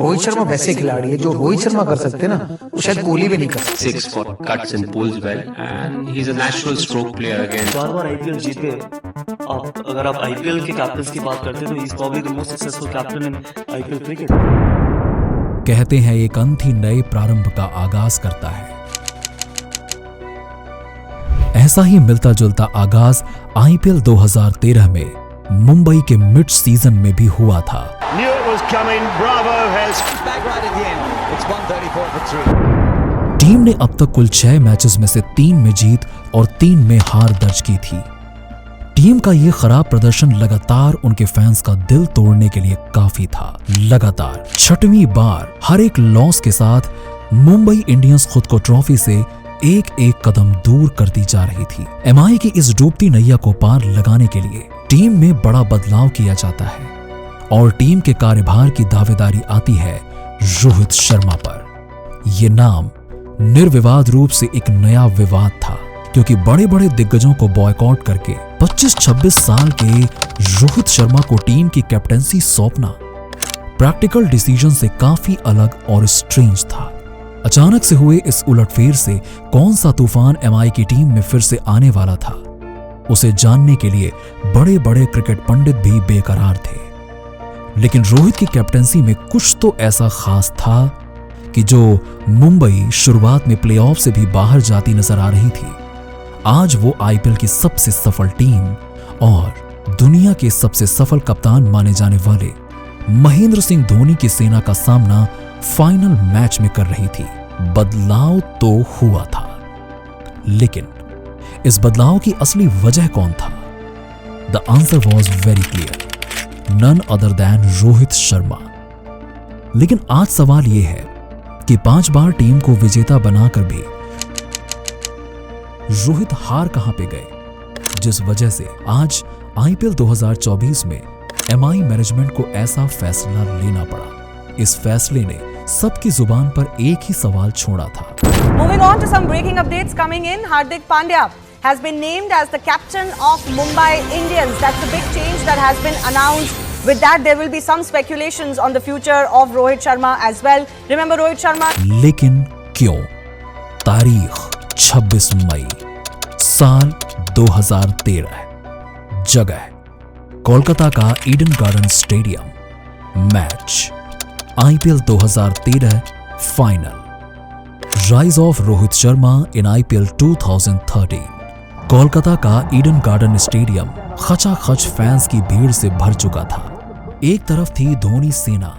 रोहित शर्मा वैसे खिलाड़ी है, जो रोहित शर्मा कर सकते ना वो शायद कोहली भी नहीं कर सकते। 6 for cuts and pulls well and he's a natural stroke player again. 4 bar IPL जीत गए। अगर आप आईपीएल के कैप्टन की बात करते हैं तो he is probably the most successful captain in IPL cricket. कहते हैं एक अंत ही नए प्रारंभ का आगाज करता है। ऐसा ही मिलता जुलता आगाज आईपीएल 2013 में मुंबई के मिड सीजन में भी हुआ था। टीम ने अब तक कुल 6 मैचेस में से 3 में जीत और 3 में हार दर्ज की थी। टीम का ये खराब प्रदर्शन लगातार उनके फैंस का दिल तोड़ने के लिए काफी था। लगातार 6वीं बार हर एक लॉस के साथ मुंबई इंडियंस खुद को ट्रॉफी से एक एक कदम दूर करती जा रही थी। एमआई की इस डूबती नैया को पार लगाने के लिए टीम में बड़ा बदलाव किया जाता है और टीम के कार्यभार की दावेदारी आती है रोहित शर्मा पर। यह नाम निर्विवाद रूप से एक नया विवाद था, क्योंकि बड़े बड़े दिग्गजों को बॉयकॉट करके 25-26 साल के रोहित शर्मा को टीम की कैप्टेंसी सौंपना प्रैक्टिकल डिसीजन से काफी अलग और स्ट्रेंज था। अचानक से हुए इस उलटफेर से कौन सा तूफान एमआई की टीम में फिर से आने वाला था, उसे जानने के लिए बड़े बड़े क्रिकेट पंडित भी बेकरार थे। लेकिन रोहित की कैप्टेंसी में कुछ तो ऐसा खास था कि जो मुंबई शुरुआत में प्लेऑफ से भी बाहर जाती नजर आ रही थी, आज वो आईपीएल की सबसे सफल टीम और दुनिया के सबसे सफल कप्तान माने जाने वाले महेंद्र सिंह धोनी की सेना का सामना फाइनल मैच में कर रही थी। बदलाव तो हुआ था, लेकिन इस बदलाव की असली वजह कौन था? The answer was very clear, none other than Rohit Sharma. लेकिन आज सवाल यह है कि 5 बार टीम को विजेता बनाकर भी रोहित हार कहां पे गए, जिस वजह से आज आईपीएल 2024 में एमआई मैनेजमेंट को ऐसा फैसला लेना पड़ा। इस फैसले ने सबकी जुबान पर एक ही सवाल छोड़ा था। Moving on to some breaking updates coming in, Hardik Pandya has been named as the captain of Mumbai Indians. That's the big change that has been announced. With that, there will be some speculations on the future of Rohit Sharma as well. Remember Rohit Sharma? लेकिन क्यों? तारीख 26 मई साल 2013, जगह कोलकाता का Eden garden stadium. Match IPL 2013 final. Rise of Rohit Sharma in IPL 2013। Kolkata का Eden garden stadium खचाखच fans की भीड़ से भर चुका था। एक तरफ थी धोनी सेना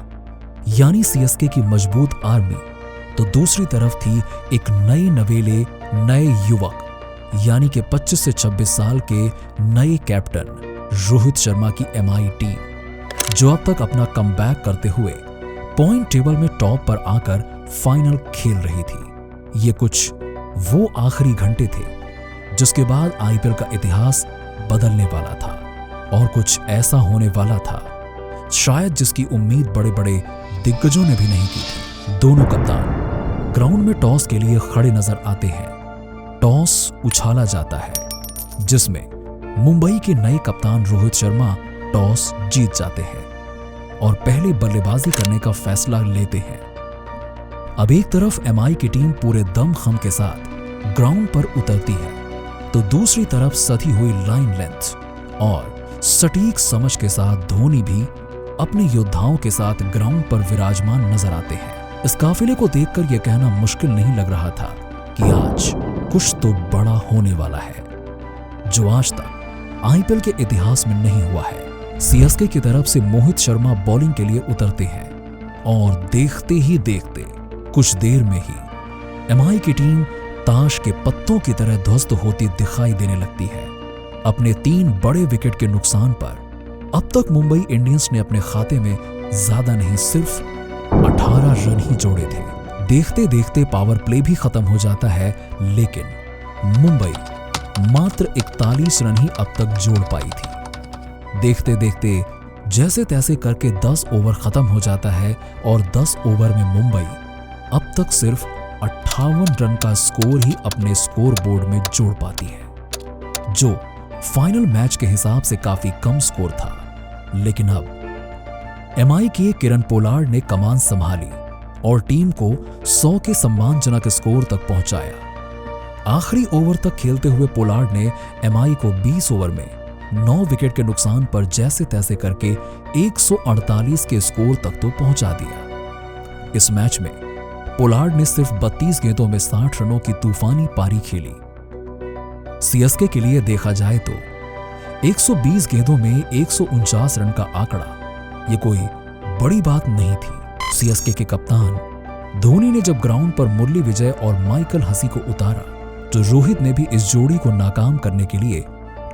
यानी सीएसके की मजबूत आर्मी, तो दूसरी तरफ थी एक नए नवेले नए युवक यानी कि 25 से 26 साल के नए कैप्टन रोहित शर्मा की एमआई टीम, जो अब तक अपना कमबैक करते हुए पॉइंट टेबल में टॉप पर आकर फाइनल खेल रही थी। ये कुछ वो आखिरी घंटे थे जिसके बाद आईपीएल का इतिहास बदलने वाला था, और कुछ ऐसा होने वाला था शायद जिसकी उम्मीद बड़े बड़े दिग्गजों ने भी नहीं की थी। दोनों कप्तान ग्राउंड में टॉस के लिए खड़े नजर आते हैं। टॉस उछाला जाता है, जिसमें मुंबई के नए कप्तान रोहित शर्मा टॉस जीत जाते हैं और पहले बल्लेबाजी करने का फैसला लेते हैं। अब एक तरफ एमआई की टीम पूरे दमखम के साथ ग्राउंड पर उतरती है, तो दूसरी तरफ सधी हुई लाइन लेंथ और सटीक समझ के साथ धोनी भी अपने योद्धाओं के साथ ग्राउंड पर विराजमान नजर आते हैं। इस काफिले को देखकर यह कहना मुश्किल नहीं लग रहा था कि आज कुछ तो बड़ा होने वाला है, जो आज तक आईपीएल के इतिहास में नहीं हुआ है। सीएसके की तरफ से मोहित शर्मा बॉलिंग के लिए उतरते हैं और देखते ही देखते कुछ देर में ही एमआई की टीम ताश के पत्तों की तरह ध्वस्त होती दिखाई देने लगती है। अपने 3 बड़े विकेट के नुकसान पर अब तक मुंबई इंडियंस ने अपने खाते में ज्यादा नहीं सिर्फ 18 रन ही जोड़े थे। देखते देखते पावर प्ले भी खत्म हो जाता है, लेकिन मुंबई मात्र 41 रन ही अब तक जोड़ पाई थी। देखते देखते जैसे तैसे करके 10 ओवर खत्म हो जाता है और 10 ओवर में मुंबई अब तक सिर्फ 58 रन का स्कोर ही अपने स्कोर बोर्ड में जोड़ पाती है, जो फाइनल मैच के हिसाब से काफी कम स्कोर था। लेकिन अब एमआई के किरण पोलार्ड ने कमान संभाली और टीम को 100 के सम्मानजनक स्कोर तक पहुंचाया। आखिरी ओवर तक खेलते हुए पोलार्ड ने एमआई को 20 ओवर में 9 विकेट के नुकसान पर जैसे तैसे करके 148 के स्कोर तक तो पहुंचा दिया। इस मैच में पोलार्ड ने सिर्फ 32 गेंदों में 60 रनों की तूफानी पारी खेली। सीएसके के लिए देखा जाए तो 120 गेंदों में 149 रन का आंकड़ा ये कोई बड़ी बात नहीं थी। सीएसके के कप्तान धोनी ने जब ग्राउंड पर मुरली विजय और माइकल हसी को उतारा तो रोहित ने भी इस जोड़ी को नाकाम करने के लिए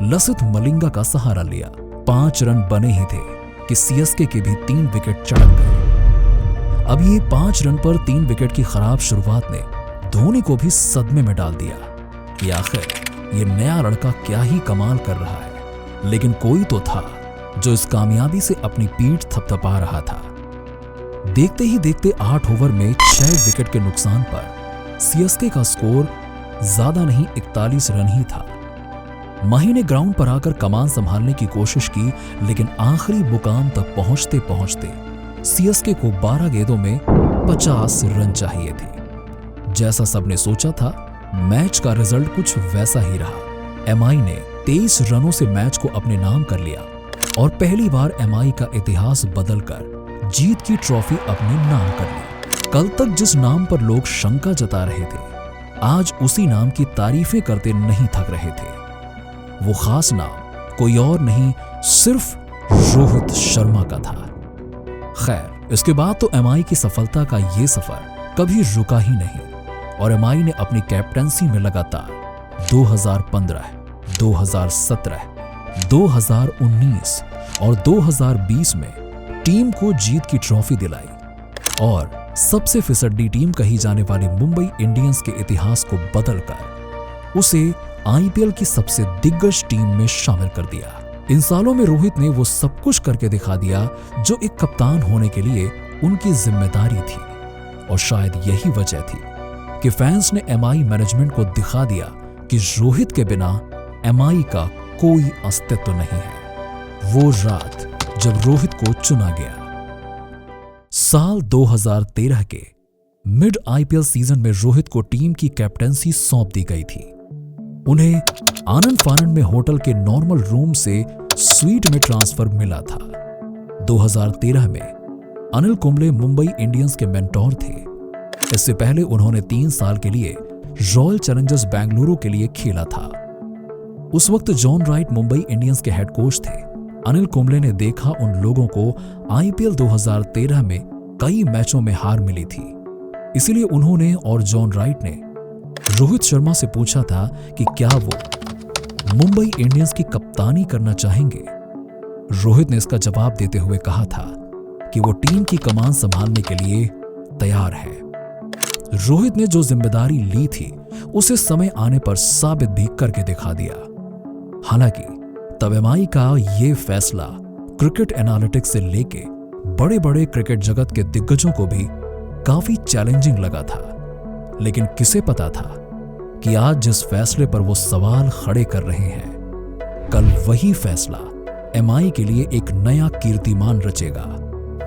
लसिथ मलिंगा का सहारा लिया। 5 रन बने ही थे कि सीएसके के भी 3 विकेट चढ़क गए। अब ये 5 रन पर 3 विकेट की खराब शुरुआत ने धोनी को भी सदमे में डाल दिया कि आखिर ये नया लड़का क्या ही कमाल कर रहा है। लेकिन कोई तो था जो इस कामयाबी से अपनी पीठ थपथपा रहा था। देखते ही देखते 8 ओवर में 6 विकेट के नुकसान पर सीएसके का स्कोर ज्यादा नहीं 41 रन ही था। माही ने ग्राउंड पर आकर कमान संभालने की कोशिश की, लेकिन आखिरी मुकाम तक पहुंचते पहुंचते सीएसके को 12 गेंदों में 50 रन चाहिए थे। जैसा सबने सोचा था, मैच का रिजल्ट कुछ वैसा ही रहा। एमआई ने 23 रनों से मैच को अपने नाम कर लिया और पहली बार एमआई का इतिहास बदलकर जीत की ट्रॉफी अपने नाम कर ली। कल तक जिस नाम पर लोग शंका जता रहे थे, आज उसी नाम की तारीफें करते नहीं थक रहे थे। वो खास नाम कोई और नहीं, सिर्फ रोहित शर्मा का था। खैर, इसके बाद तो एमआई की सफलता का ये सफर कभी रुका ही नहीं और एमआई ने अपनी कैप्टेंसी में लगातार 2015, 2017, 2019 और 2020 में टीम को जीत की ट्रॉफी दिलाई और सबसे फिसड्डी टीम कही जाने वाली मुंबई इंडियंस के इतिहास को बदलकर उसे आईपीएल की सबसे दिग्गज टीम में शामिल कर दिया। इन सालों में रोहित ने वो सब कुछ करके दिखा दिया जो एक कप्तान होने के लिए उनकी जिम्मेदारी थी और शायद यही वजह थी कि फैंस ने एमआई मैनेजमेंट को दिखा दिया कि रोहित के बिना एमआई का कोई अस्तित्व नहीं है। वो रात जब रोहित को चुना गया। साल 2013 के मिड आईपीएल सीजन में रोहित को टीम की कैप्टेंसी सौंप दी गई थी। उन्हें आनंद फानंद में होटल के नॉर्मल रूम से स्वीट में ट्रांसफर मिला था। 2013 में अनिल कुंबले मुंबई इंडियंस के मेंटोर थे। इससे पहले उन्होंने 3 साल के लिए रॉयल चैलेंजर्स बेंगलुरु के लिए खेला था। उस वक्त जॉन राइट मुंबई इंडियंस के हेड कोच थे। अनिल कुंबले ने देखा उन लोगों को आईपीएल 2013 में कई मैचों में हार मिली थी, इसलिए उन्होंने और जॉन राइट ने रोहित शर्मा से पूछा था कि क्या वो मुंबई इंडियंस की कप्तानी करना चाहेंगे। रोहित ने इसका जवाब देते हुए कहा था कि वो टीम की कमान संभालने के लिए तैयार है। रोहित ने जो जिम्मेदारी ली थी उसे समय आने पर साबित भी करके दिखा दिया। हालांकि तब एमआई का ये फैसला क्रिकेट एनालिटिक्स से लेके बड़े बड़े क्रिकेट जगत के दिग्गजों को भी काफी चैलेंजिंग लगा था, लेकिन किसे पता था कि आज जिस फैसले पर वो सवाल खड़े कर रहे हैं, कल वही फैसला एमआई के लिए एक नया कीर्तिमान रचेगा।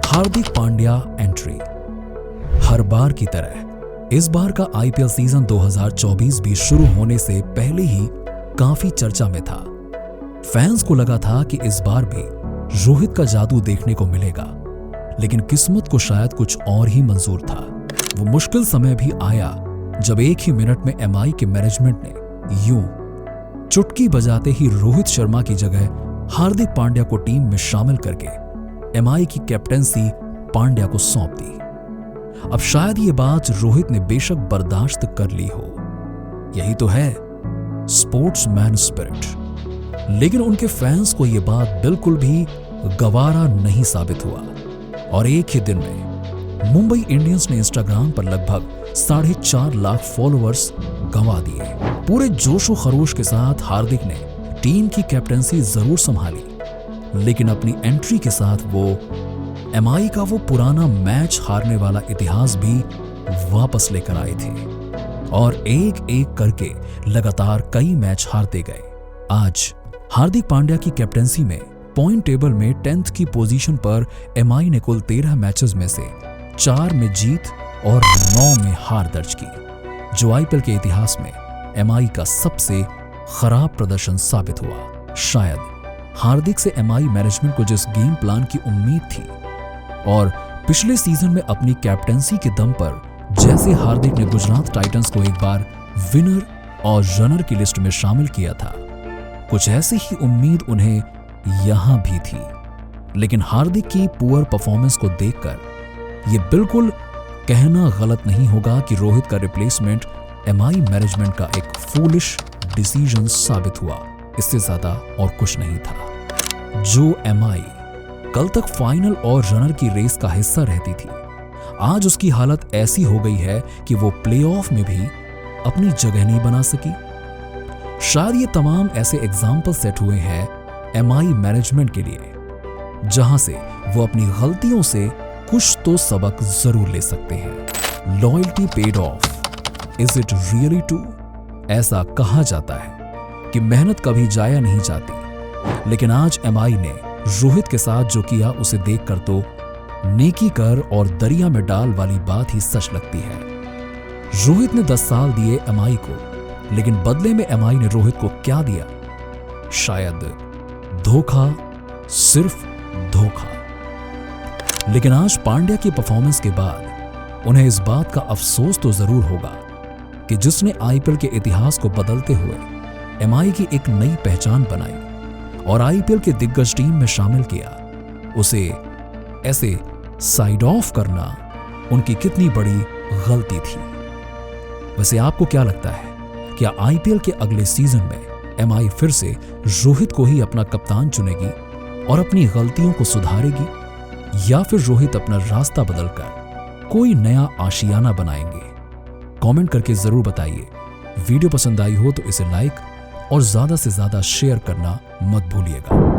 हार्दिक पांड्या एंट्री। हर बार की तरह इस बार का आईपीएल सीजन 2024 भी शुरू होने से पहले ही काफी चर्चा में था। फैंस को लगा था कि इस बार भी रोहित का जादू देखने को मिलेगा, लेकिन किस्मत को शायद कुछ और ही मंजूर था। वो मुश्किल समय भी आया जब एक ही मिनट में एमआई के मैनेजमेंट ने यूं चुटकी बजाते ही रोहित शर्मा की जगह हार्दिक पांड्या को टीम में शामिल करके एमआई की कैप्टेंसी पांड्या को सौंप दी। अब शायद ये बात रोहित ने बेशक बर्दाश्त कर ली हो, यही तो है स्पोर्ट्समैन स्पिरिट, लेकिन उनके फैंस को यह बात बिल्कुल भी गवारा नहीं साबित हुआ और एक ही दिन में मुंबई इंडियंस ने इंस्टाग्राम पर लगभग 4.5 लाख फॉलोअर्स गंवा दिए। पूरे जोशो खरोश के साथ हार्दिक ने टीम की कैप्टेंसी जरूर संभाली, लेकिन अपनी एंट्री के साथ वो एमआई का वो पुराना मैच हारने वाला इतिहास भी वापस लेकर आए थे और एक एक करके लगातार कई मैच हारते गए। आज हार्दिक पांड्या की कैप्टेंसी में पॉइंट टेबल में 10th की पोजीशन पर एमआई ने कुल 13 मैचेस में से 4 में जीत और 9 में हार दर्ज की, जो आईपीएल के इतिहास में एमआई का सबसे खराब प्रदर्शन साबित हुआ। शायद हार्दिक से एमआई मैनेजमेंट को जिस गेम प्लान की उम्मीद थी और पिछले सीजन में अपनी कैप्टेंसी के दम पर जैसे हार्दिक ने गुजरात टाइटंस को एक बार विनर और रनर की लिस्ट में शामिल किया था, कुछ ऐसी ही उम्मीद उन्हें यहां भी थी। लेकिन हार्दिक की पुअर परफॉर्मेंस को देखकर यह बिल्कुल कहना गलत नहीं होगा कि रोहित का रिप्लेसमेंट एमआई मैनेजमेंट का एक फूलिश डिसीजन साबित हुआ। इससे ज्यादा और कुछ नहीं था। जो एमआई कल तक फाइनल और रनर की रेस का हिस्सा रहती थी, आज उसकी हालत ऐसी हो गई है कि वो प्लेऑफ में भी अपनी जगह नहीं बना सकी। शायद ये तमाम ऐसे एग्जाम्पल सेट हुए हैं एमआई मैनेजमेंट के लिए, जहां से वो अपनी गलतियों से कुछ तो सबक जरूर ले सकते हैं। Loyalty paid of, is it really true? ऐसा कहा जाता है कि मेहनत कभी जाया नहीं जाती, लेकिन आज एमआई ने रोहित के साथ जो किया उसे देखकर तो नेकी कर और दरिया में डाल वाली बात ही सच लगती है। रोहित ने 10 साल दिए एमआई को, लेकिन बदले में एमआई ने रोहित को क्या दिया? शायद धोखा, सिर्फ धोखा। लेकिन आज पांड्या की परफॉर्मेंस के बाद उन्हें इस बात का अफसोस तो जरूर होगा कि जिसने आईपीएल के इतिहास को बदलते हुए एमआई की एक नई पहचान बनाई और आईपीएल के दिग्गज टीम में शामिल किया, उसे ऐसे साइड ऑफ करना उनकी कितनी बड़ी गलती थी। वैसे आपको क्या लगता है, क्या आईपीएल के अगले सीजन में एमआई फिर से रोहित को ही अपना कप्तान चुनेगी और अपनी गलतियों को सुधारेगी, या फिर रोहित अपना रास्ता बदलकर कोई नया आशियाना बनाएंगे? कमेंट करके जरूर बताइए। वीडियो पसंद आई हो तो इसे लाइक और ज्यादा से ज्यादा शेयर करना मत भूलिएगा।